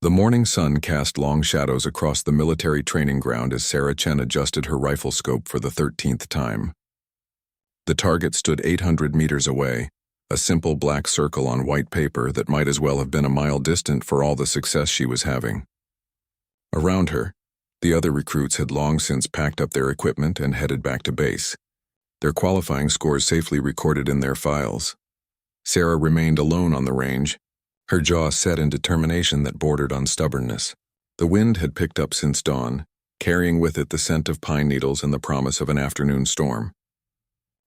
The morning sun cast long shadows across the military training ground as Sarah Chen adjusted her rifle scope for the 13th time. The target stood 800 meters away, a simple black circle on white paper that might as well have been a mile distant for all the success she was having. Around her, the other recruits had long since packed up their equipment and headed back to base, their qualifying scores safely recorded in their files. Sarah remained alone on the range, her jaw set in determination that bordered on stubbornness. The wind had picked up since dawn, carrying with it the scent of pine needles and the promise of an afternoon storm.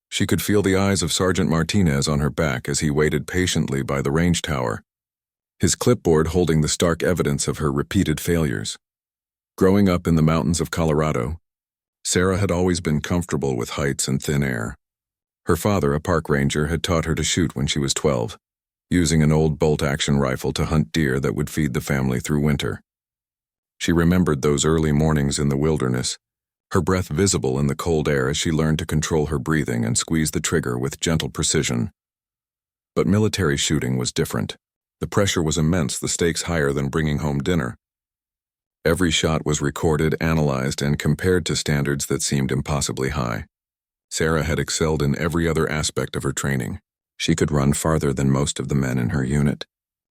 She could feel the eyes of Sergeant Martinez on her back as he waited patiently by the range tower, his clipboard holding the stark evidence of her repeated failures. Growing up in the mountains of Colorado, Sarah had always been comfortable with heights and thin air. Her father, a park ranger, had taught her to shoot when she was 12, using an old bolt-action rifle to hunt deer that would feed the family through winter. She remembered those early mornings in the wilderness, her breath visible in the cold air as she learned to control her breathing and squeeze the trigger with gentle precision. But military shooting was different. The pressure was immense, the stakes higher than bringing home dinner. Every shot was recorded, analyzed, and compared to standards that seemed impossibly high. Sarah had excelled in every other aspect of her training. She could run farther than most of the men in her unit,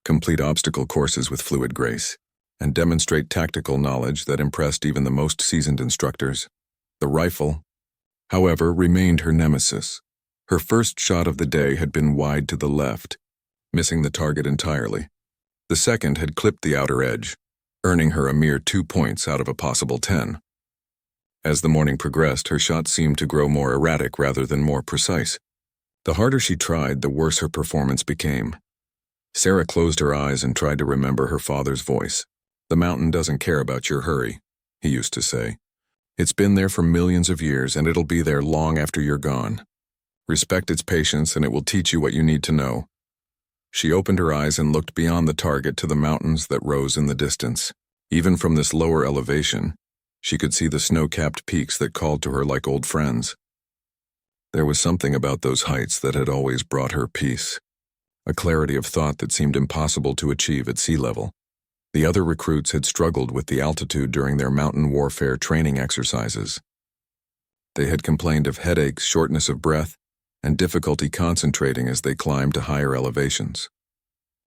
complete obstacle courses with fluid grace, and demonstrate tactical knowledge that impressed even the most seasoned instructors. The rifle, however, remained her nemesis. Her first shot of the day had been wide to the left, missing the target entirely. The second had clipped the outer edge, earning her a mere 2 points out of a possible 10. As the morning progressed, her shots seemed to grow more erratic rather than more precise. The harder she tried, the worse her performance became. Sarah closed her eyes and tried to remember her father's voice. "The mountain doesn't care about your hurry," he used to say. "It's been there for millions of years, and it'll be there long after you're gone. Respect its patience, and it will teach you what you need to know." She opened her eyes and looked beyond the target to the mountains that rose in the distance. Even from this lower elevation, she could see the snow-capped peaks that called to her like old friends. There was something about those heights that had always brought her peace, a clarity of thought that seemed impossible to achieve at sea level. The other recruits had struggled with the altitude during their mountain warfare training exercises. They had complained of headaches, shortness of breath, and difficulty concentrating as they climbed to higher elevations.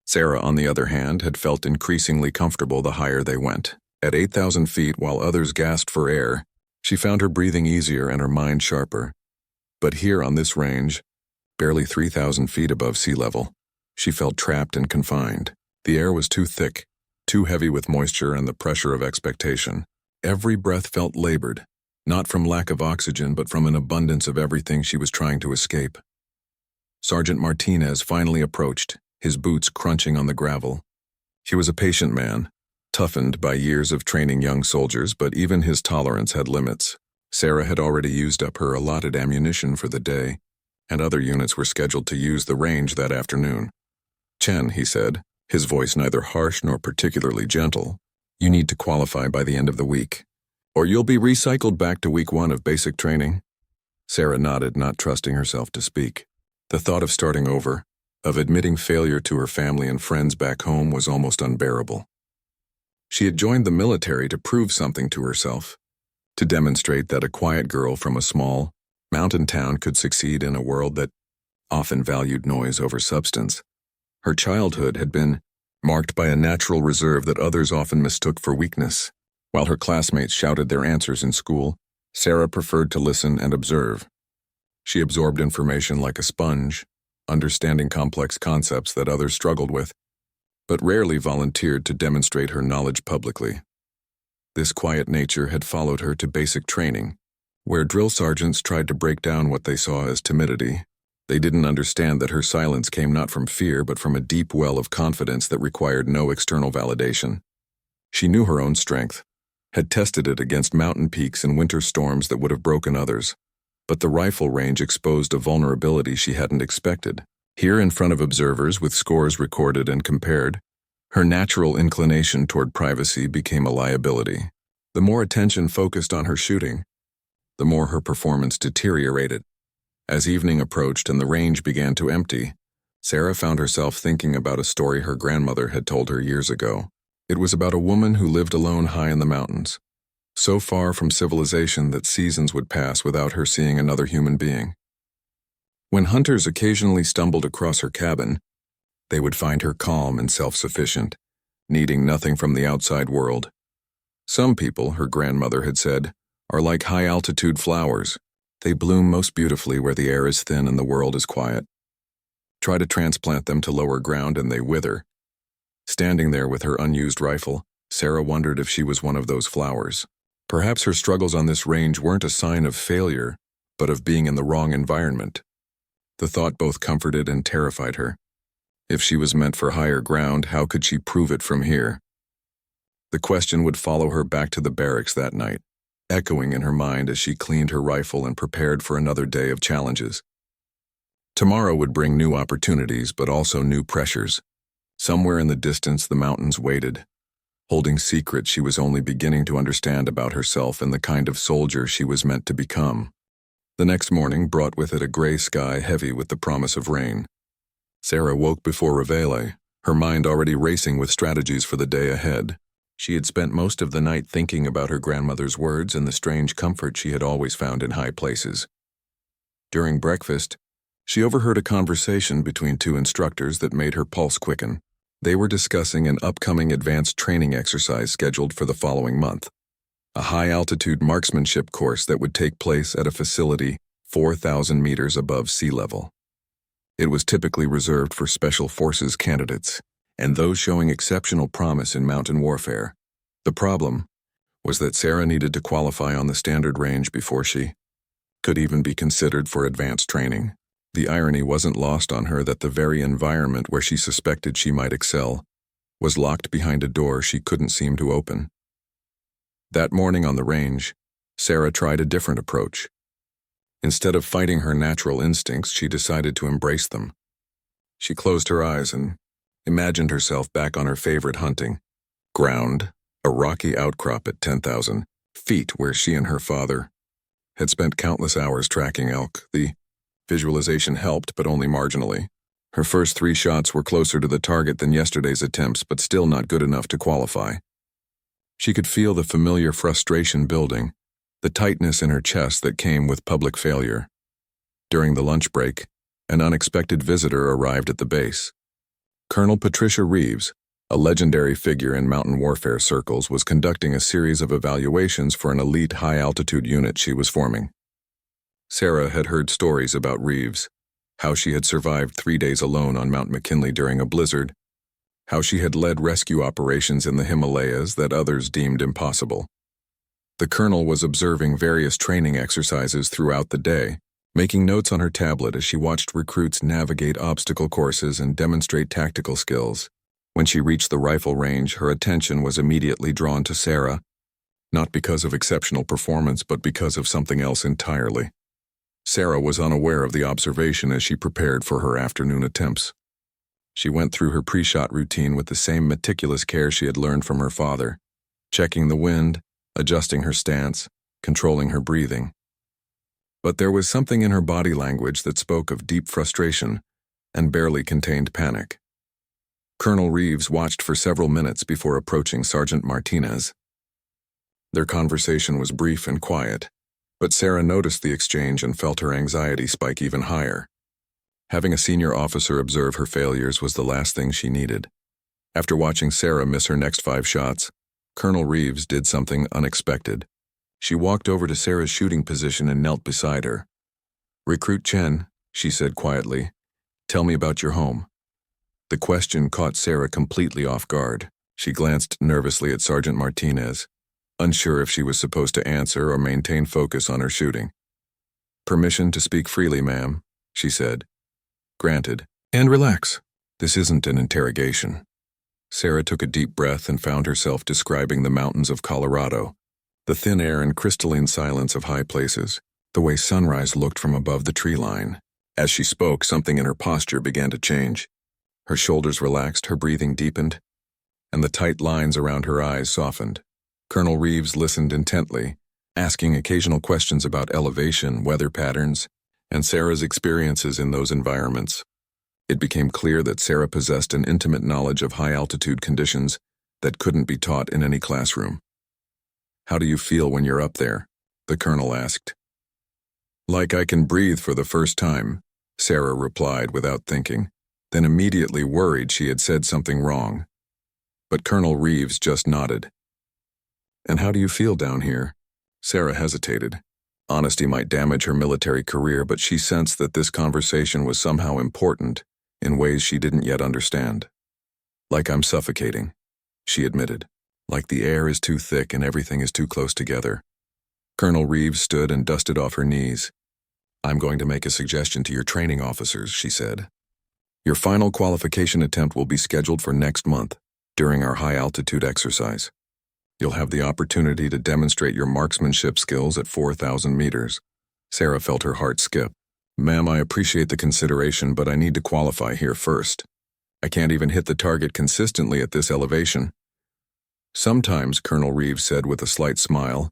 Sarah, on the other hand, had felt increasingly comfortable the higher they went. At 8,000 feet, while others gasped for air, she found her breathing easier and her mind sharper. But here on this range, barely 3,000 feet above sea level, she felt trapped and confined. The air was too thick, too heavy with moisture and the pressure of expectation. Every breath felt labored, not from lack of oxygen but from an abundance of everything she was trying to escape. Sergeant Martinez finally approached, his boots crunching on the gravel. He was a patient man, toughened by years of training young soldiers, but even his tolerance had limits. Sarah had already used up her allotted ammunition for the day, and other units were scheduled to use the range that afternoon. "Chen," he said, his voice neither harsh nor particularly gentle, "you need to qualify by the end of the week, or you'll be recycled back to week 1 of basic training." Sarah nodded, not trusting herself to speak. The thought of starting over, of admitting failure to her family and friends back home, was almost unbearable. She had joined the military to prove something to herself, to demonstrate that a quiet girl from a small, mountain town could succeed in a world that often valued noise over substance. Her childhood had been marked by a natural reserve that others often mistook for weakness. While her classmates shouted their answers in school, Sarah preferred to listen and observe. She absorbed information like a sponge, understanding complex concepts that others struggled with, but rarely volunteered to demonstrate her knowledge publicly. This quiet nature had followed her to basic training, where drill sergeants tried to break down what they saw as timidity. They didn't understand that her silence came not from fear but from a deep well of confidence that required no external validation. She knew her own strength, had tested it against mountain peaks and winter storms that would have broken others, but the rifle range exposed a vulnerability she hadn't expected. Here in front of observers with scores recorded and compared, her natural inclination toward privacy became a liability. The more attention focused on her shooting, the more her performance deteriorated. As evening approached and the range began to empty, Sarah found herself thinking about a story her grandmother had told her years ago. It was about a woman who lived alone high in the mountains, so far from civilization that seasons would pass without her seeing another human being. When hunters occasionally stumbled across her cabin, they would find her calm and self-sufficient, needing nothing from the outside world. Some people, her grandmother had said, are like high-altitude flowers. They bloom most beautifully where the air is thin and the world is quiet. Try to transplant them to lower ground and they wither. Standing there with her unused rifle, Sarah wondered if she was one of those flowers. Perhaps her struggles on this range weren't a sign of failure, but of being in the wrong environment. The thought both comforted and terrified her. If she was meant for higher ground, how could she prove it from here? The question would follow her back to the barracks that night, echoing in her mind as she cleaned her rifle and prepared for another day of challenges. Tomorrow would bring new opportunities, but also new pressures. Somewhere in the distance, the mountains waited, holding secrets she was only beginning to understand about herself and the kind of soldier she was meant to become. The next morning brought with it a gray sky heavy with the promise of rain. Sarah woke before Reveille, her mind already racing with strategies for the day ahead. She had spent most of the night thinking about her grandmother's words and the strange comfort she had always found in high places. During breakfast, she overheard a conversation between two instructors that made her pulse quicken. They were discussing an upcoming advanced training exercise scheduled for the following month, a high-altitude marksmanship course that would take place at a facility 4,000 meters above sea level. It was typically reserved for special forces candidates and those showing exceptional promise in mountain warfare. The problem was that Sarah needed to qualify on the standard range before she could even be considered for advanced training. The irony wasn't lost on her that the very environment where she suspected she might excel was locked behind a door she couldn't seem to open. That morning on the range, Sarah tried a different approach. Instead of fighting her natural instincts, she decided to embrace them. She closed her eyes and imagined herself back on her favorite hunting ground, a rocky outcrop at 10,000 feet where she and her father had spent countless hours tracking elk. The visualization helped, but only marginally. Her first 3 shots were closer to the target than yesterday's attempts, but still not good enough to qualify. She could feel the familiar frustration building, the tightness in her chest that came with public failure. During the lunch break, an unexpected visitor arrived at the base. Colonel Patricia Reeves, a legendary figure in mountain warfare circles, was conducting a series of evaluations for an elite high-altitude unit she was forming. Sarah had heard stories about Reeves, how she had survived 3 days alone on Mount McKinley during a blizzard, how she had led rescue operations in the Himalayas that others deemed impossible. The colonel was observing various training exercises throughout the day, making notes on her tablet as she watched recruits navigate obstacle courses and demonstrate tactical skills. When she reached the rifle range, her attention was immediately drawn to Sarah, not because of exceptional performance, but because of something else entirely. Sarah was unaware of the observation as she prepared for her afternoon attempts. She went through her pre-shot routine with the same meticulous care she had learned from her father, checking the wind, adjusting her stance, controlling her breathing. But there was something in her body language that spoke of deep frustration and barely contained panic. Colonel Reeves watched for several minutes before approaching Sergeant Martinez. Their conversation was brief and quiet, but Sarah noticed the exchange and felt her anxiety spike even higher. Having a senior officer observe her failures was the last thing she needed. After watching Sarah miss her next 5 shots, Colonel Reeves did something unexpected. She walked over to Sarah's shooting position and knelt beside her. "Recruit Chen," she said quietly, "tell me about your home." The question caught Sarah completely off guard. She glanced nervously at Sergeant Martinez, unsure if she was supposed to answer or maintain focus on her shooting. "Permission to speak freely, ma'am," she said. "Granted. And relax. This isn't an interrogation." Sarah took a deep breath and found herself describing the mountains of Colorado, the thin air and crystalline silence of high places, the way sunrise looked from above the tree line. As she spoke, something in her posture began to change. Her shoulders relaxed, her breathing deepened, and the tight lines around her eyes softened. Colonel Reeves listened intently, asking occasional questions about elevation, weather patterns, and Sarah's experiences in those environments. It became clear that Sarah possessed an intimate knowledge of high-altitude conditions that couldn't be taught in any classroom. "How do you feel when you're up there?" the colonel asked. "Like I can breathe for the first time," Sarah replied without thinking, then immediately worried she had said something wrong. But Colonel Reeves just nodded. "And how do you feel down here?" Sarah hesitated. Honesty might damage her military career, but she sensed that this conversation was somehow important in ways she didn't yet understand. "Like I'm suffocating," she admitted. "Like the air is too thick and everything is too close together." Colonel Reeves stood and dusted off her knees. "I'm going to make a suggestion to your training officers," she said. "Your final qualification attempt will be scheduled for next month during our high-altitude exercise. You'll have the opportunity to demonstrate your marksmanship skills at 4,000 meters. Sarah felt her heart skip. "Ma'am, I appreciate the consideration, but I need to qualify here first. I can't even hit the target consistently at this elevation." "Sometimes," Colonel Reeves said with a slight smile,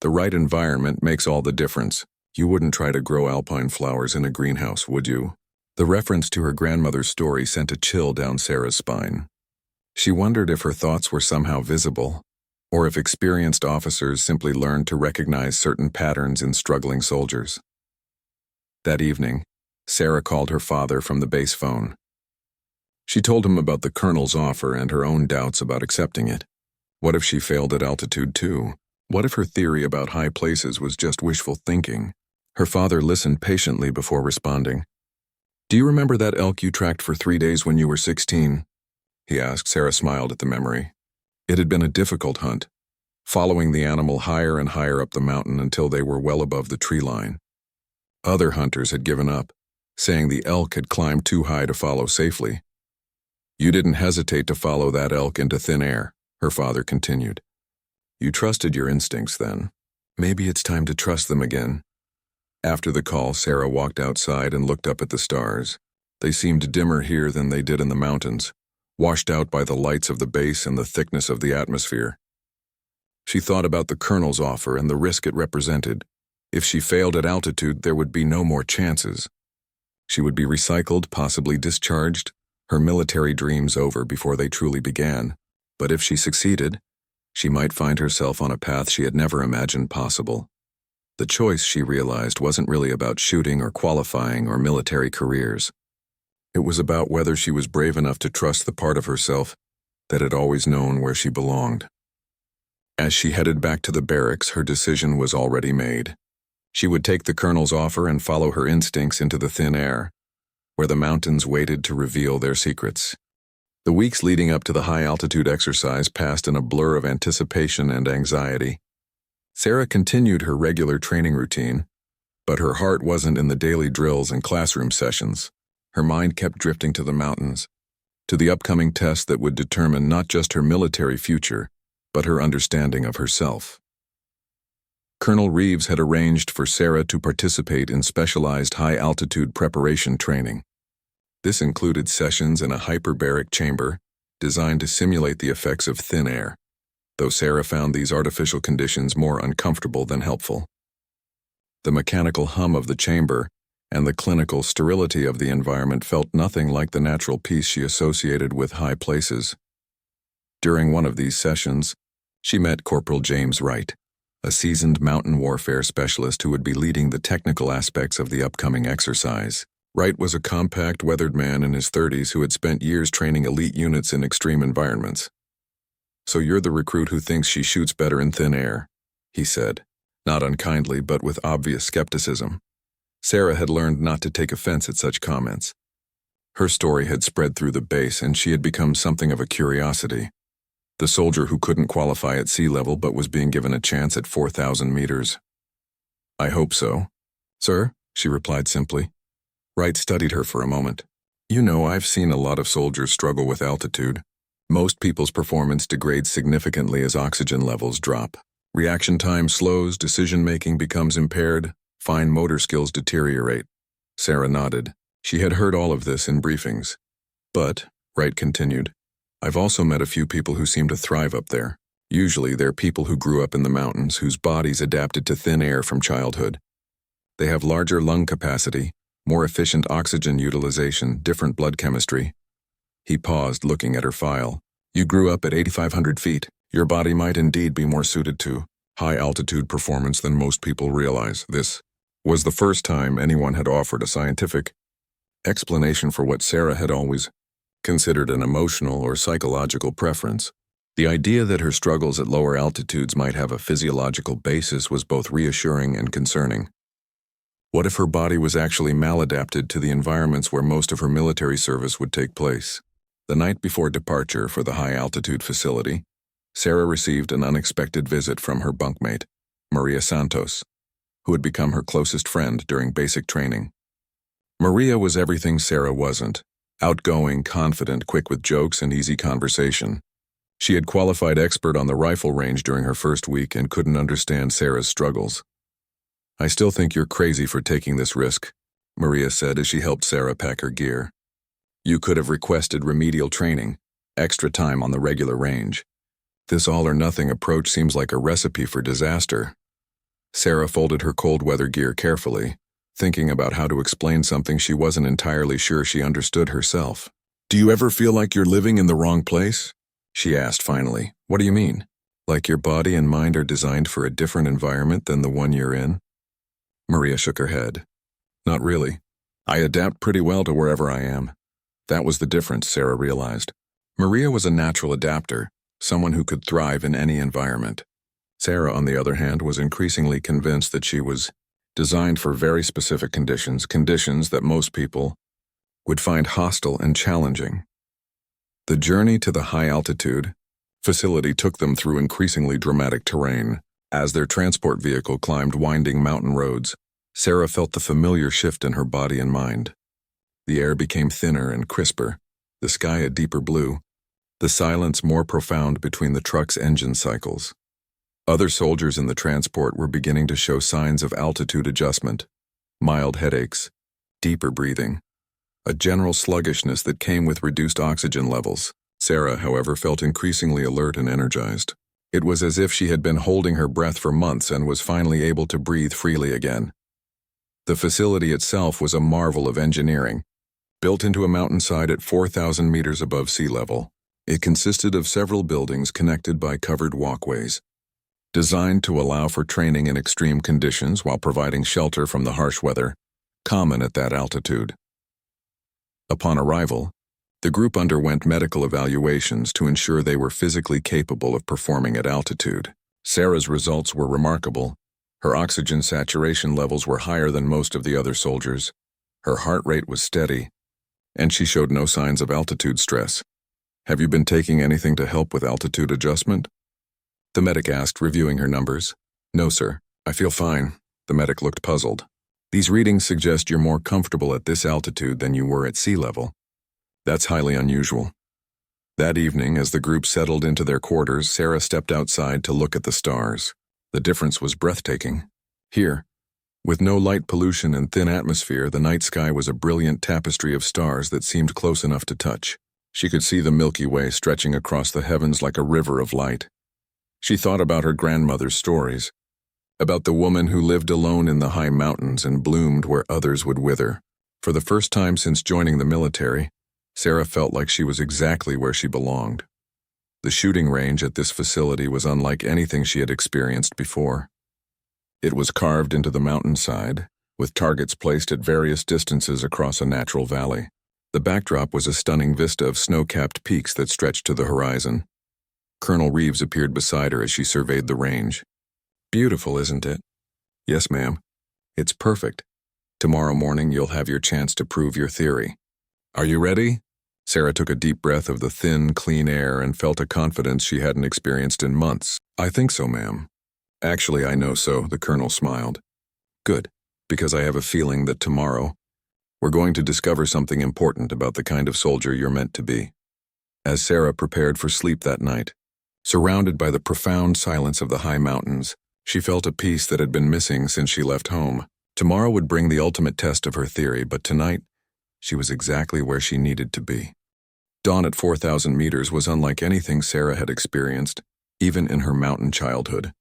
"the right environment makes all the difference. You wouldn't try to grow alpine flowers in a greenhouse, would you?" The reference to her grandmother's story sent a chill down Sarah's spine. She wondered if her thoughts were somehow visible, or if experienced officers simply learned to recognize certain patterns in struggling soldiers. That evening, Sarah called her father from the base phone. She told him about the colonel's offer and her own doubts about accepting it. What if she failed at altitude too? What if her theory about high places was just wishful thinking? Her father listened patiently before responding. "Do you remember that elk you tracked for 3 days when you were 16? He asked. Sarah smiled at the memory. It had been a difficult hunt, following the animal higher and higher up the mountain until they were well above the tree line. Other hunters had given up, saying the elk had climbed too high to follow safely. "You didn't hesitate to follow that elk into thin air," her father continued. "You trusted your instincts then. Maybe it's time to trust them again." After the call, Sarah walked outside and looked up at the stars. They seemed dimmer here than they did in the mountains, washed out by the lights of the base and the thickness of the atmosphere. She thought about the colonel's offer and the risk it represented. If she failed at altitude, there would be no more chances. She would be recycled, possibly discharged, her military dreams over before they truly began. But if she succeeded, she might find herself on a path she had never imagined possible. The choice, she realized, wasn't really about shooting or qualifying or military careers. It was about whether she was brave enough to trust the part of herself that had always known where she belonged. As she headed back to the barracks, her decision was already made. She would take the colonel's offer and follow her instincts into the thin air, where the mountains waited to reveal their secrets. The weeks leading up to the high-altitude exercise passed in a blur of anticipation and anxiety. Sarah continued her regular training routine, but her heart wasn't in the daily drills and classroom sessions. Her mind kept drifting to the mountains, to the upcoming test that would determine not just her military future, but her understanding of herself. Colonel Reeves had arranged for Sarah to participate in specialized high-altitude preparation training. This included sessions in a hyperbaric chamber designed to simulate the effects of thin air, though Sarah found these artificial conditions more uncomfortable than helpful. The mechanical hum of the chamber and the clinical sterility of the environment felt nothing like the natural peace she associated with high places. During one of these sessions, she met Corporal James Wright, a seasoned mountain warfare specialist who would be leading the technical aspects of the upcoming exercise. Wright was a compact, weathered man in his 30s who had spent years training elite units in extreme environments. "So you're the recruit who thinks she shoots better in thin air," he said, not unkindly but with obvious skepticism. Sarah had learned not to take offense at such comments. Her story had spread through the base and she had become something of a curiosity. The soldier who couldn't qualify at sea level but was being given a chance at 4,000 meters. "I hope so, sir," she replied simply. Wright studied her for a moment. "You know, I've seen a lot of soldiers struggle with altitude. Most people's performance degrades significantly as oxygen levels drop. Reaction time slows, decision-making becomes impaired, fine motor skills deteriorate." Sarah nodded. She had heard all of this in briefings. "But," Wright continued, "I've also met a few people who seem to thrive up there. Usually they're people who grew up in the mountains, whose bodies adapted to thin air from childhood. They have larger lung capacity, more efficient oxygen utilization, different blood chemistry." He paused, looking at her file. You grew up at 8,500 feet. Your body might indeed be more suited to high-altitude performance than most people realize. This was the first time anyone had offered a scientific explanation for what Sarah had always considered an emotional or psychological preference. The idea that her struggles at lower altitudes might have a physiological basis was both reassuring and concerning. What if her body was actually maladapted to the environments where most of her military service would take place? The night before departure for the high-altitude facility, Sarah received an unexpected visit from her bunkmate, Maria Santos, who had become her closest friend during basic training. Maria was everything Sarah wasn't: outgoing, confident, quick with jokes and easy conversation. She had qualified expert on the rifle range during her first week and couldn't understand Sarah's struggles. "I still think you're crazy for taking this risk," Maria said as she helped Sarah pack her gear. "You could have requested remedial training, extra time on the regular range. This all-or-nothing approach seems like a recipe for disaster." Sarah folded her cold-weather gear carefully, thinking about how to explain something she wasn't entirely sure she understood herself. "Do you ever feel like you're living in the wrong place?" she asked finally. "What do you mean? Like your body and mind are designed for a different environment than the one you're in?" Maria shook her head. "Not really. I adapt pretty well to wherever I am." That was the difference, Sarah realized. Maria was a natural adapter, someone who could thrive in any environment. Sarah, on the other hand, was increasingly convinced that she was designed for very specific conditions that most people would find hostile and challenging. The journey to the high-altitude facility took them through increasingly dramatic terrain. As their transport vehicle climbed winding mountain roads, Sarah felt the familiar shift in her body and mind. The air became thinner and crisper, the sky a deeper blue, the silence more profound between the truck's engine cycles. Other soldiers in the transport were beginning to show signs of altitude adjustment: mild headaches, deeper breathing, a general sluggishness that came with reduced oxygen levels. Sarah, however, felt increasingly alert and energized. It was as if she had been holding her breath for months and was finally able to breathe freely again. The facility itself was a marvel of engineering. Built into a mountainside at 4,000 meters above sea level, it consisted of several buildings connected by covered walkways, designed to allow for training in extreme conditions while providing shelter from the harsh weather common at that altitude. Upon arrival, the group underwent medical evaluations to ensure they were physically capable of performing at altitude. Sarah's results were remarkable. Her oxygen saturation levels were higher than most of the other soldiers. Her heart rate was steady, and she showed no signs of altitude stress. "Have you been taking anything to help with altitude adjustment?" the medic asked, reviewing her numbers. "No, sir. I feel fine." The medic looked puzzled. "These readings suggest you're more comfortable at this altitude than you were at sea level. That's highly unusual." That evening, as the group settled into their quarters, Sarah stepped outside to look at the stars. The difference was breathtaking. Here, with no light pollution and thin atmosphere, the night sky was a brilliant tapestry of stars that seemed close enough to touch. She could see the Milky Way stretching across the heavens like a river of light. She thought about her grandmother's stories, about the woman who lived alone in the high mountains and bloomed where others would wither. For the first time since joining the military, Sarah felt like she was exactly where she belonged. The shooting range at this facility was unlike anything she had experienced before. It was carved into the mountainside, with targets placed at various distances across a natural valley. The backdrop was a stunning vista of snow-capped peaks that stretched to the horizon. Colonel Reeves appeared beside her as she surveyed the range. "Beautiful, isn't it?" "Yes, ma'am. It's perfect. Tomorrow morning you'll have your chance to prove your theory." "Are you ready?" Sarah took a deep breath of the thin, clean air and felt a confidence she hadn't experienced in months. "I think so, ma'am." "Actually, I know so," the colonel smiled. "Good, because I have a feeling that tomorrow we're going to discover something important about the kind of soldier you're meant to be." As Sarah prepared for sleep that night, surrounded by the profound silence of the high mountains, she felt a peace that had been missing since she left home. Tomorrow would bring the ultimate test of her theory, but tonight, she was exactly where she needed to be. Dawn at 4,000 meters was unlike anything Sarah had experienced, even in her mountain childhood.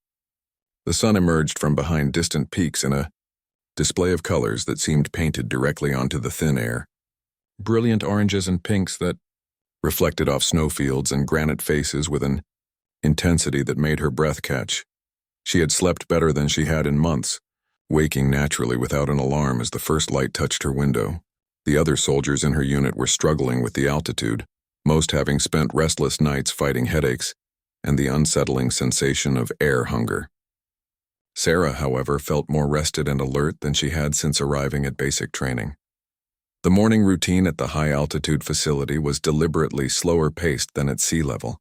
The sun emerged from behind distant peaks in a display of colors that seemed painted directly onto the thin air. Brilliant oranges and pinks that reflected off snowfields and granite faces with an intensity that made her breath catch. She had slept better than she had in months, waking naturally without an alarm as the first light touched her window. The other soldiers in her unit were struggling with the altitude, most having spent restless nights fighting headaches and the unsettling sensation of air hunger. Sarah, however, felt more rested and alert than she had since arriving at basic training. The morning routine at the high-altitude facility was deliberately slower paced than at sea level.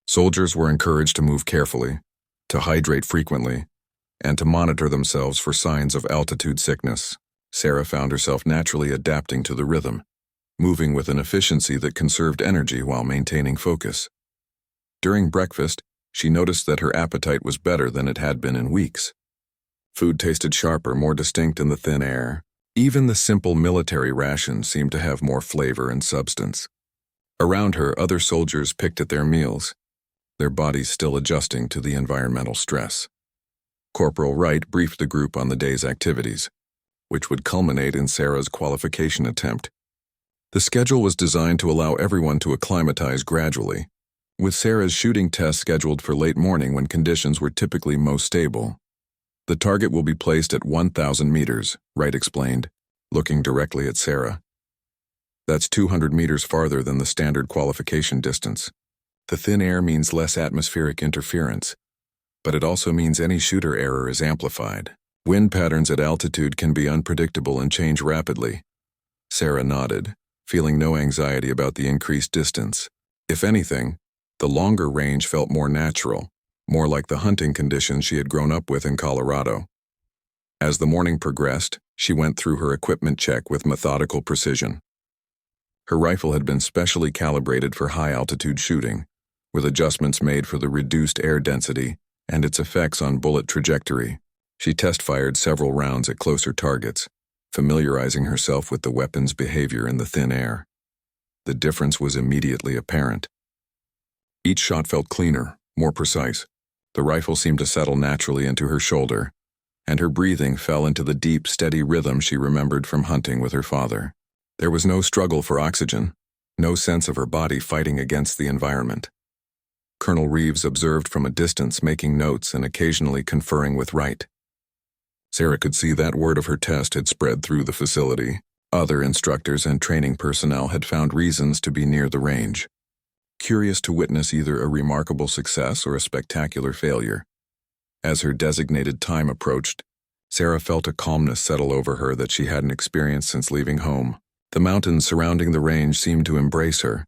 Soldiers were encouraged to move carefully, to hydrate frequently, and to monitor themselves for signs of altitude sickness. Sarah found herself naturally adapting to the rhythm, moving with an efficiency that conserved energy while maintaining focus. During breakfast, she noticed that her appetite was better than it had been in weeks. Food tasted sharper, more distinct in the thin air. Even the simple military rations seemed to have more flavor and substance. Around her, other soldiers picked at their meals, their bodies still adjusting to the environmental stress. Corporal Wright briefed the group on the day's activities, which would culminate in Sarah's qualification attempt. The schedule was designed to allow everyone to acclimatize gradually, with Sarah's shooting test scheduled for late morning when conditions were typically most stable. The target will be placed at 1,000 meters, Wright explained, looking directly at Sarah. That's 200 meters farther than the standard qualification distance. The thin air means less atmospheric interference, but it also means any shooter error is amplified. Wind patterns at altitude can be unpredictable and change rapidly. Sarah nodded, feeling no anxiety about the increased distance. If anything, the longer range felt more natural, more like the hunting conditions she had grown up with in Colorado. As the morning progressed, she went through her equipment check with methodical precision. Her rifle had been specially calibrated for high-altitude shooting, with adjustments made for the reduced air density and its effects on bullet trajectory. She test-fired several rounds at closer targets, familiarizing herself with the weapon's behavior in the thin air. The difference was immediately apparent. Each shot felt cleaner, more precise. The rifle seemed to settle naturally into her shoulder, and her breathing fell into the deep, steady rhythm she remembered from hunting with her father. There was no struggle for oxygen, no sense of her body fighting against the environment. Colonel Reeves observed from a distance, making notes and occasionally conferring with Wright. Sarah could see that word of her test had spread through the facility. Other instructors and training personnel had found reasons to be near the range, curious to witness either a remarkable success or a spectacular failure. As her designated time approached, Sarah felt a calmness settle over her that she hadn't experienced since leaving home. The mountains surrounding the range seemed to embrace her,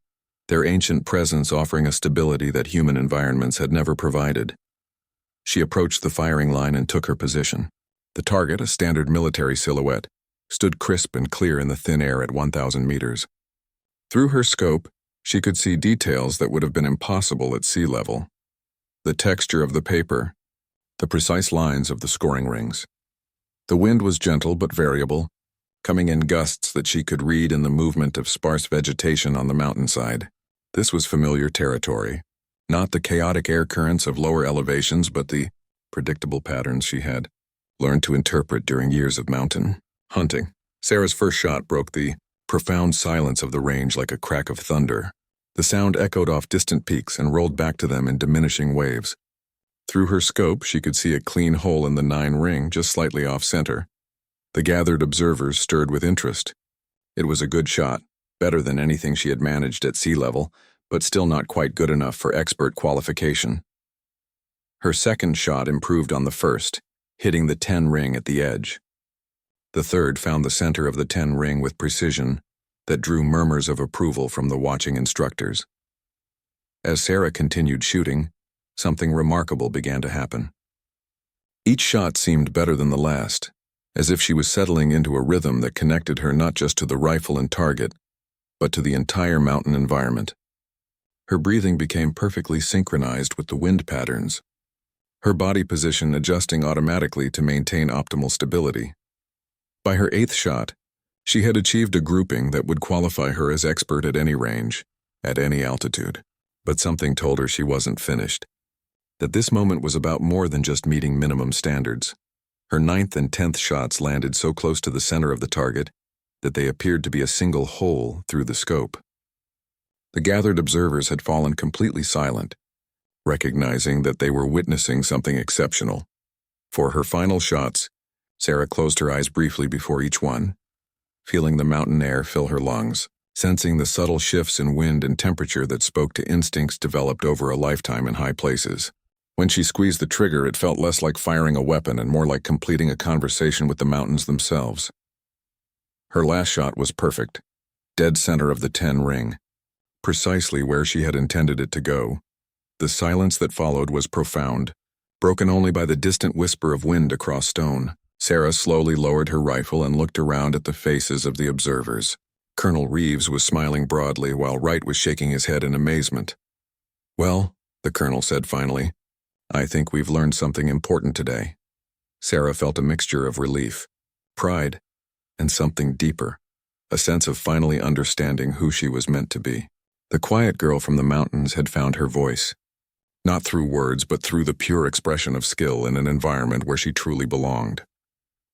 their ancient presence offering a stability that human environments had never provided. She approached the firing line and took her position. The target, a standard military silhouette, stood crisp and clear in the thin air at 1,000 meters. Through her scope, she could see details that would have been impossible at sea level. The texture of the paper, the precise lines of the scoring rings. The wind was gentle but variable, coming in gusts that she could read in the movement of sparse vegetation on the mountainside. This was familiar territory, not the chaotic air currents of lower elevations, but the predictable patterns she had learned to interpret during years of mountain hunting. Sarah's first shot broke the profound silence of the range like a crack of thunder. The sound echoed off distant peaks and rolled back to them in diminishing waves. Through her scope, she could see a clean hole in the 9 ring just slightly off-center. The gathered observers stirred with interest. It was a good shot, better than anything she had managed at sea level, but still not quite good enough for expert qualification. Her second shot improved on the first, hitting the 10 ring at the edge. The third found the center of the 10 ring with precision that drew murmurs of approval from the watching instructors. As Sarah continued shooting, something remarkable began to happen. Each shot seemed better than the last, as if she was settling into a rhythm that connected her not just to the rifle and target, but to the entire mountain environment. Her breathing became perfectly synchronized with the wind patterns, her body position adjusting automatically to maintain optimal stability. By her 8th shot, she had achieved a grouping that would qualify her as expert at any range, at any altitude. But something told her she wasn't finished, that this moment was about more than just meeting minimum standards. Her 9th and 10th shots landed so close to the center of the target that they appeared to be a single hole through the scope. The gathered observers had fallen completely silent, recognizing that they were witnessing something exceptional. For her final shots, Sarah closed her eyes briefly before each one, feeling the mountain air fill her lungs, sensing the subtle shifts in wind and temperature that spoke to instincts developed over a lifetime in high places. When she squeezed the trigger, it felt less like firing a weapon and more like completing a conversation with the mountains themselves. Her last shot was perfect, dead center of the 10 ring, precisely where she had intended it to go. The silence that followed was profound, broken only by the distant whisper of wind across stone. Sarah slowly lowered her rifle and looked around at the faces of the observers. Colonel Reeves was smiling broadly while Wright was shaking his head in amazement. "Well," the colonel said finally, "I think we've learned something important today." Sarah felt a mixture of relief, pride, and something deeper, a sense of finally understanding who she was meant to be. The quiet girl from the mountains had found her voice, not through words but through the pure expression of skill in an environment where she truly belonged.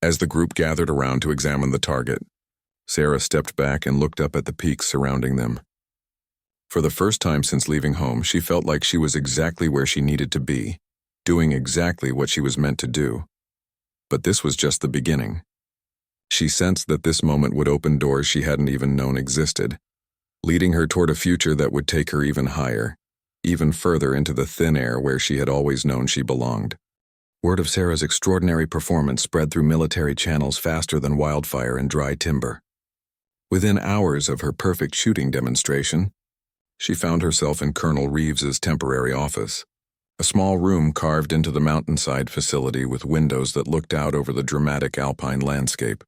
As the group gathered around to examine the target, Sarah stepped back and looked up at the peaks surrounding them. For the first time since leaving home, she felt like she was exactly where she needed to be, doing exactly what she was meant to do. But this was just the beginning. She sensed that this moment would open doors she hadn't even known existed, leading her toward a future that would take her even higher, even further into the thin air where she had always known she belonged. Word of Sarah's extraordinary performance spread through military channels faster than wildfire in dry timber. Within hours of her perfect shooting demonstration, she found herself in Colonel Reeves's temporary office, a small room carved into the mountainside facility with windows that looked out over the dramatic alpine landscape.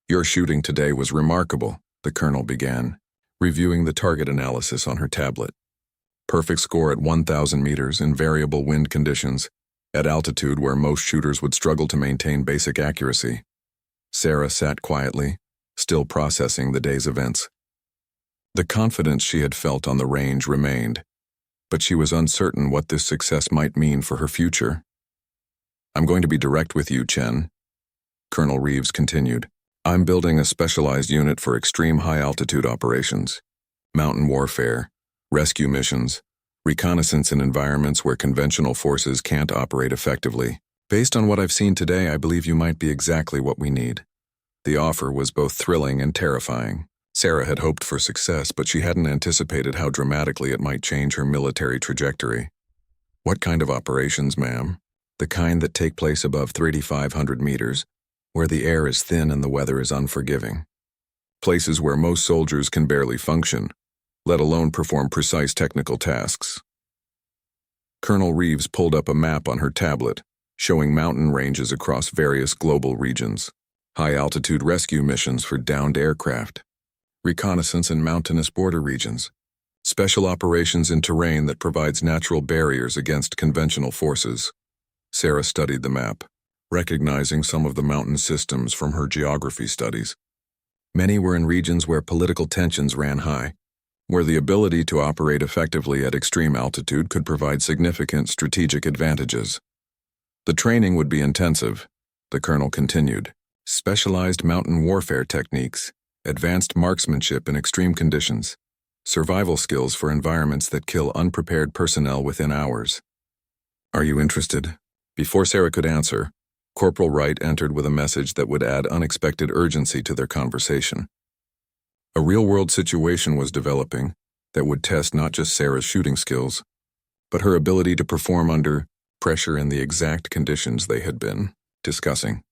"Your shooting today was remarkable," the colonel began, reviewing the target analysis on her tablet. "Perfect score at 1,000 meters in variable wind conditions, at altitude where most shooters would struggle to maintain basic accuracy." Sarah sat quietly, still processing the day's events. The confidence she had felt on the range remained, but she was uncertain what this success might mean for her future. "I'm going to be direct with you, Chen," Colonel Reeves continued. "I'm building a specialized unit for extreme high-altitude operations, mountain warfare, rescue missions, reconnaissance in environments where conventional forces can't operate effectively. Based on what I've seen today, I believe you might be exactly what we need." The offer was both thrilling and terrifying. Sarah had hoped for success, but she hadn't anticipated how dramatically it might change her military trajectory. "What kind of operations, ma'am?" "The kind that take place above 3,500 meters, where the air is thin and the weather is unforgiving. Places where most soldiers can barely function, let alone perform precise technical tasks." Colonel Reeves pulled up a map on her tablet, showing mountain ranges across various global regions. High-altitude rescue missions for downed aircraft, reconnaissance in mountainous border regions, special operations in terrain that provides natural barriers against conventional forces. Sarah studied the map, recognizing some of the mountain systems from her geography studies. Many were in regions where political tensions ran high, where the ability to operate effectively at extreme altitude could provide significant strategic advantages. "The training would be intensive," the colonel continued. "Specialized mountain warfare techniques, advanced marksmanship in extreme conditions, survival skills for environments that kill unprepared personnel within hours. Are you interested?" Before Sarah could answer, Corporal Wright entered with a message that would add unexpected urgency to their conversation. A real-world situation was developing that would test not just Sarah's shooting skills, but her ability to perform under pressure in the exact conditions they had been discussing.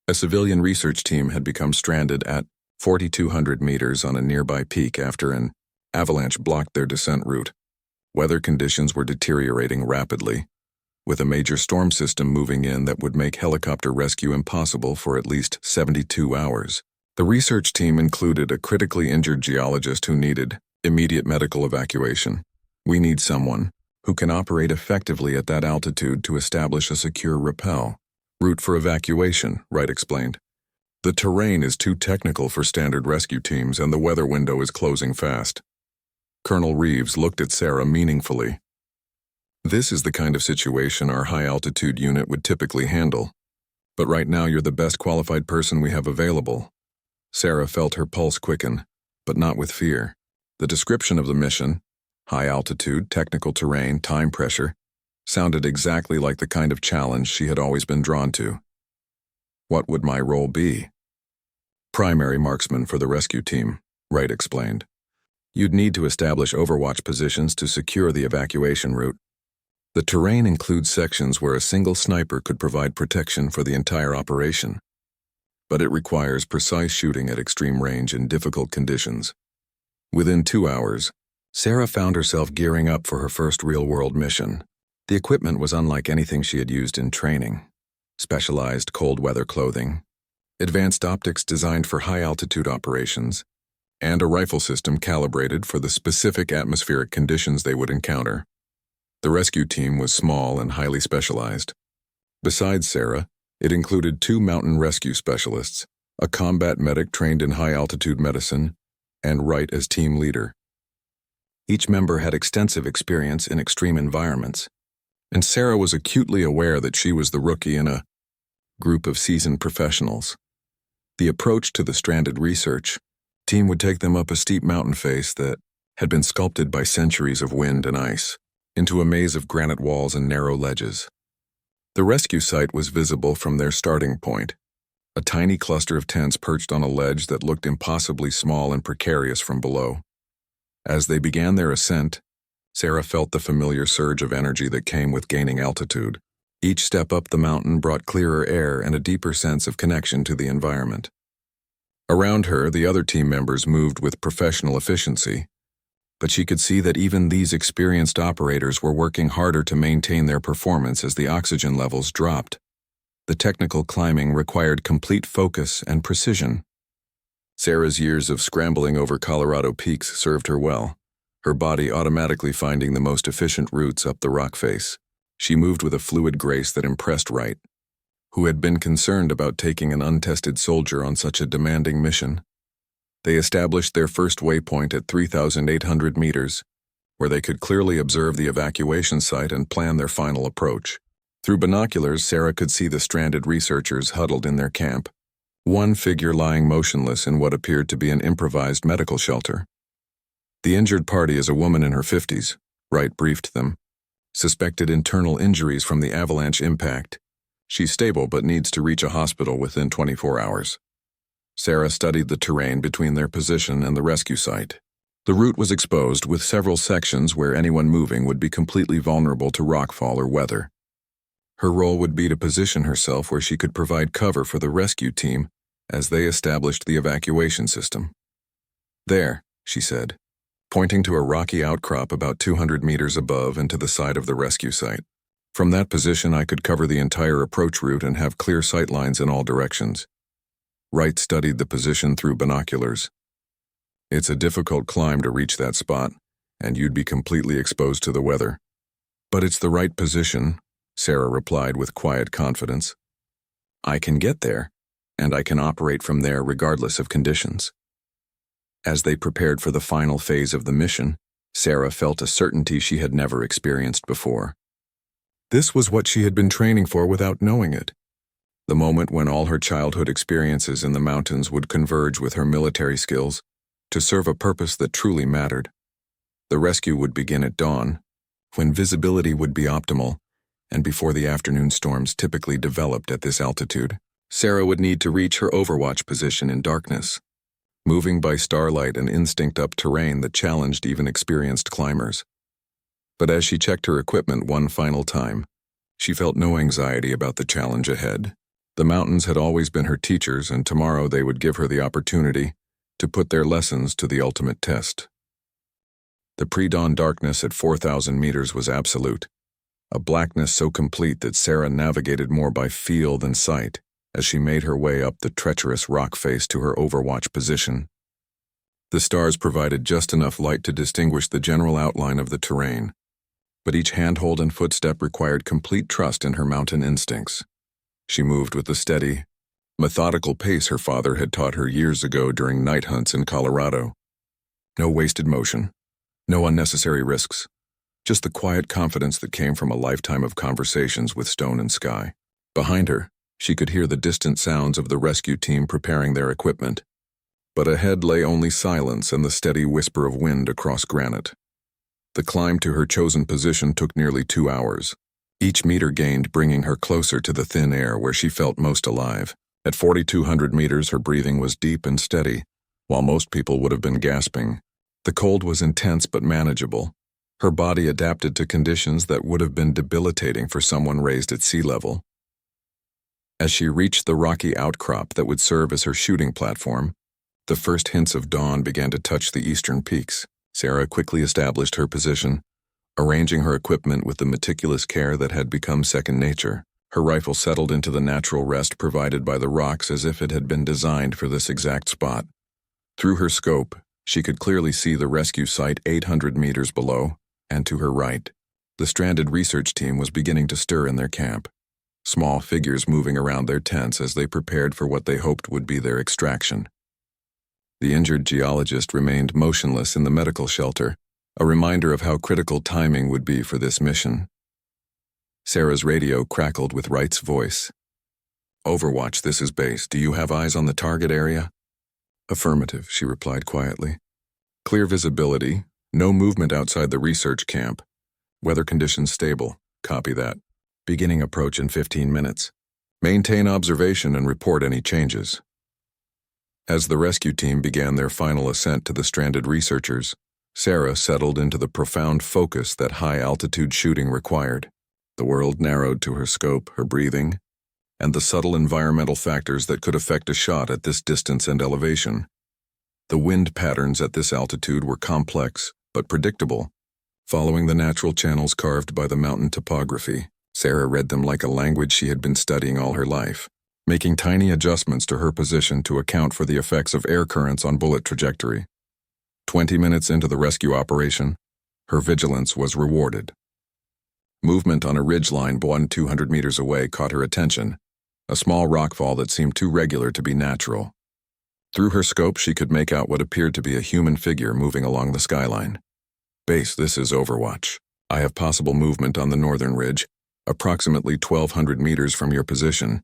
A civilian research team had become stranded at 4,200 meters on a nearby peak after an avalanche blocked their descent route. Weather conditions were deteriorating rapidly, with a major storm system moving in that would make helicopter rescue impossible for at least 72 hours. The research team included a critically injured geologist who needed immediate medical evacuation. "We need someone who can operate effectively at that altitude to establish a secure route for evacuation," Wright explained. "The terrain is too technical for standard rescue teams and the weather window is closing fast." Colonel Reeves looked at Sarah meaningfully. "This is the kind of situation our high-altitude unit would typically handle. But right now you're the best qualified person we have available." Sarah felt her pulse quicken, but not with fear. The description of the mission, high altitude, technical terrain, time pressure, sounded exactly like the kind of challenge she had always been drawn to. What would my role be? Primary marksman for the rescue team, Wright explained. You'd need to establish overwatch positions to secure the evacuation route. The terrain includes sections where a single sniper could provide protection for the entire operation. But it requires precise shooting at extreme range in difficult conditions. Within 2 hours, Sarah found herself gearing up for her first real-world mission. The equipment was unlike anything she had used in training. Specialized cold-weather clothing, advanced optics designed for high-altitude operations, and a rifle system calibrated for the specific atmospheric conditions they would encounter. The rescue team was small and highly specialized. Besides Sarah, it included 2 mountain rescue specialists, a combat medic trained in high-altitude medicine, and Wright as team leader. Each member had extensive experience in extreme environments, and Sarah was acutely aware that she was the rookie in a group of seasoned professionals. The approach to the stranded research team would take them up a steep mountain face that had been sculpted by centuries of wind and ice, into a maze of granite walls and narrow ledges. The rescue site was visible from their starting point, a tiny cluster of tents perched on a ledge that looked impossibly small and precarious from below. As they began their ascent, Sarah felt the familiar surge of energy that came with gaining altitude. Each step up the mountain brought clearer air and a deeper sense of connection to the environment. Around her, the other team members moved with professional efficiency, but she could see that even these experienced operators were working harder to maintain their performance as the oxygen levels dropped. The technical climbing required complete focus and precision. Sarah's years of scrambling over Colorado peaks served her well, her body automatically finding the most efficient routes up the rock face. She moved with a fluid grace that impressed Wright, who had been concerned about taking an untested soldier on such a demanding mission. They established their first waypoint at 3,800 meters, where they could clearly observe the evacuation site and plan their final approach. Through binoculars, Sarah could see the stranded researchers huddled in their camp, one figure lying motionless in what appeared to be an improvised medical shelter. The injured party is a woman in her 50s, Wright briefed them. Suspected internal injuries from the avalanche impact. She's stable but needs to reach a hospital within 24 hours. Sarah studied the terrain between their position and the rescue site. The route was exposed with several sections where anyone moving would be completely vulnerable to rockfall or weather. Her role would be to position herself where she could provide cover for the rescue team as they established the evacuation system. There, she said, pointing to a rocky outcrop about 200 meters above and to the side of the rescue site. From that position, I could cover the entire approach route and have clear sight lines in all directions. Wright studied the position through binoculars. It's a difficult climb to reach that spot, and you'd be completely exposed to the weather. But it's the right position, Sarah replied with quiet confidence. I can get there, and I can operate from there regardless of conditions. As they prepared for the final phase of the mission, Sarah felt a certainty she had never experienced before. This was what she had been training for without knowing it. The moment when all her childhood experiences in the mountains would converge with her military skills to serve a purpose that truly mattered. The rescue would begin at dawn, when visibility would be optimal, and before the afternoon storms typically developed at this altitude. Sarah would need to reach her overwatch position in darkness, moving by starlight and instinct up terrain that challenged even experienced climbers. But as she checked her equipment one final time, she felt no anxiety about the challenge ahead. The mountains had always been her teachers, and tomorrow they would give her the opportunity to put their lessons to the ultimate test. The pre-dawn darkness at 4,000 meters was absolute, a blackness so complete that Sarah navigated more by feel than sight as she made her way up the treacherous rock face to her overwatch position. The stars provided just enough light to distinguish the general outline of the terrain, but each handhold and footstep required complete trust in her mountain instincts. She moved with the steady, methodical pace her father had taught her years ago during night hunts in Colorado. No wasted motion, no unnecessary risks, just the quiet confidence that came from a lifetime of conversations with stone and sky. Behind her, she could hear the distant sounds of the rescue team preparing their equipment. but ahead lay only silence and the steady whisper of wind across granite. The climb to her chosen position took nearly 2 hours, each meter gained bringing her closer to the thin air where she felt most alive. At 4,200 meters, her breathing was deep and steady, while most people would have been gasping. The cold was intense but manageable. Her body adapted to conditions that would have been debilitating for someone raised at sea level. As she reached the rocky outcrop that would serve as her shooting platform, the first hints of dawn began to touch the eastern peaks. Sarah quickly established her position, arranging her equipment with the meticulous care that had become second nature. Her rifle settled into the natural rest provided by the rocks as if it had been designed for this exact spot. Through her scope, she could clearly see the rescue site 800 meters below, and to her right. The stranded research team was beginning to stir in their camp, small figures moving around their tents as they prepared for what they hoped would be their extraction. The injured geologist remained motionless in the medical shelter, a reminder of how critical timing would be for this mission. Sarah's radio crackled with Wright's voice. "Overwatch, this is base. Do you have eyes on the target area?" "Affirmative," she replied quietly. "Clear visibility, no movement outside the research camp. Weather conditions stable. Copy that. Beginning approach in 15 minutes. Maintain observation and report any changes." As the rescue team began their final ascent to the stranded researchers, Sarah settled into the profound focus that high-altitude shooting required. The world narrowed to her scope, her breathing, and the subtle environmental factors that could affect a shot at this distance and elevation. The wind patterns at this altitude were complex, but predictable, following the natural channels carved by the mountain topography. Sarah read them like a language she had been studying all her life, making tiny adjustments to her position to account for the effects of air currents on bullet trajectory. 20 minutes into the rescue operation, her vigilance was rewarded. Movement on a ridgeline 200 meters away caught her attention, a small rockfall that seemed too regular to be natural. Through her scope, she could make out what appeared to be a human figure moving along the skyline. "Base, this is Overwatch. I have possible movement on the northern ridge, approximately 1,200 meters from your position."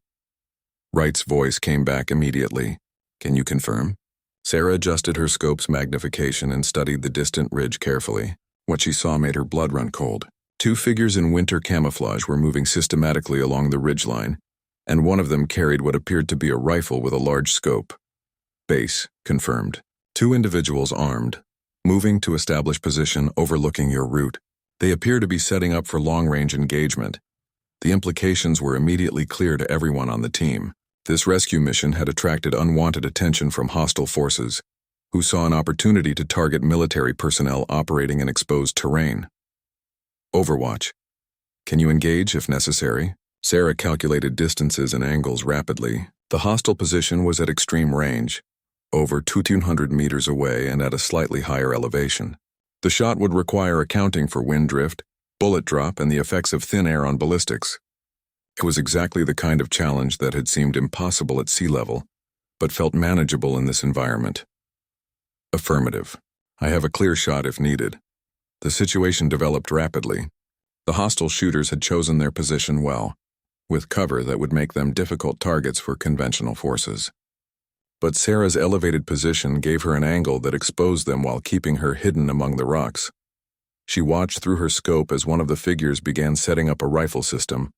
Wright's voice came back immediately. "Can you confirm?" Sarah adjusted her scope's magnification and studied the distant ridge carefully. What she saw made her blood run cold. 2 figures in winter camouflage were moving systematically along the ridgeline, and one of them carried what appeared to be a rifle with a large scope. "Base, confirmed. 2 individuals armed, moving to establish position overlooking your route. They appear to be setting up for long-range engagement." The implications were immediately clear to everyone on the team. This rescue mission had attracted unwanted attention from hostile forces, who saw an opportunity to target military personnel operating in exposed terrain. "Overwatch. Can you engage if necessary?" Sarah calculated distances and angles rapidly. The hostile position was at extreme range, over 2,200 meters away and at a slightly higher elevation. The shot would require accounting for wind drift, bullet drop, and the effects of thin air on ballistics. It was exactly the kind of challenge that had seemed impossible at sea level, but felt manageable in this environment. "Affirmative. I have a clear shot if needed." The situation developed rapidly. The hostile shooters had chosen their position well, with cover that would make them difficult targets for conventional forces. But Sarah's elevated position gave her an angle that exposed them while keeping her hidden among the rocks. She watched through her scope as one of the figures began setting up a rifle system,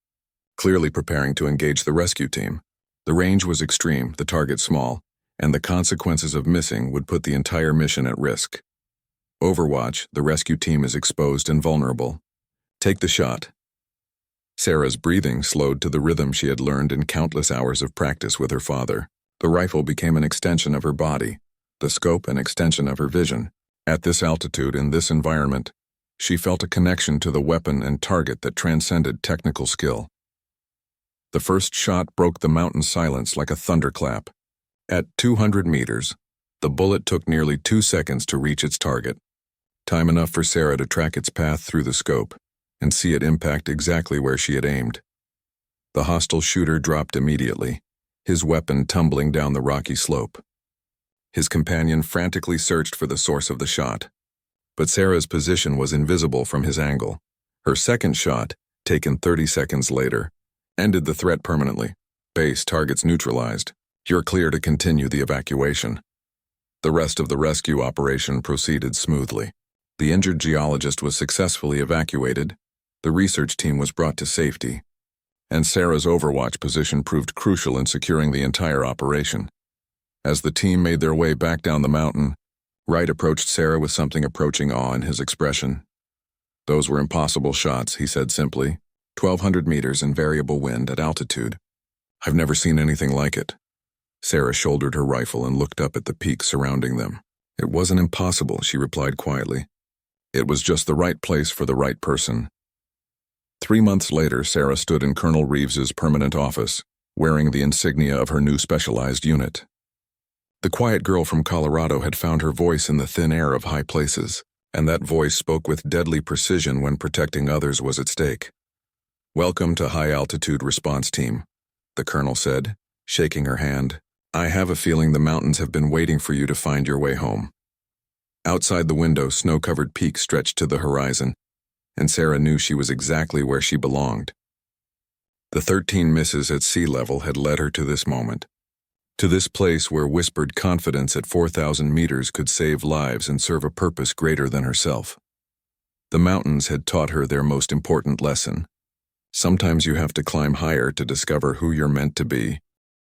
clearly preparing to engage the rescue team. The range was extreme, the target small, and the consequences of missing would put the entire mission at risk. "Overwatch, the rescue team is exposed and vulnerable. Take the shot." Sarah's breathing slowed to the rhythm she had learned in countless hours of practice with her father. The rifle became an extension of her body, the scope an extension of her vision. At this altitude, in this environment, she felt a connection to the weapon and target that transcended technical skill. The first shot broke the mountain silence like a thunderclap. At 200 meters, the bullet took nearly 2 seconds to reach its target, time enough for Sarah to track its path through the scope and see it impact exactly where she had aimed. The hostile shooter dropped immediately, his weapon tumbling down the rocky slope. His companion frantically searched for the source of the shot, but Sarah's position was invisible from his angle. Her second shot, taken 30 seconds later, ended the threat permanently. "Base, targets neutralized. You're clear to continue the evacuation." The rest of the rescue operation proceeded smoothly. The injured geologist was successfully evacuated, the research team was brought to safety, and Sarah's overwatch position proved crucial in securing the entire operation. As the team made their way back down the mountain, Wright approached Sarah with something approaching awe in his expression. "Those were impossible shots," he said simply. 1,200 meters in variable wind at altitude. "I've never seen anything like it." Sarah shouldered her rifle and looked up at the peaks surrounding them. "It wasn't impossible," she replied quietly. "It was just the right place for the right person." 3 months later, Sarah stood in Colonel Reeves's permanent office, wearing the insignia of her new specialized unit. The quiet girl from Colorado had found her voice in the thin air of high places, and that voice spoke with deadly precision when protecting others was at stake. "Welcome to High Altitude Response Team," the colonel said, shaking her hand. "I have a feeling the mountains have been waiting for you to find your way home." Outside the window, snow-covered peaks stretched to the horizon, and Sarah knew she was exactly where she belonged. The 13 misses at sea level had led her to this moment, to this place where whispered confidence at 4,000 meters could save lives and serve a purpose greater than herself. The mountains had taught her their most important lesson. Sometimes you have to climb higher to discover who you're meant to be.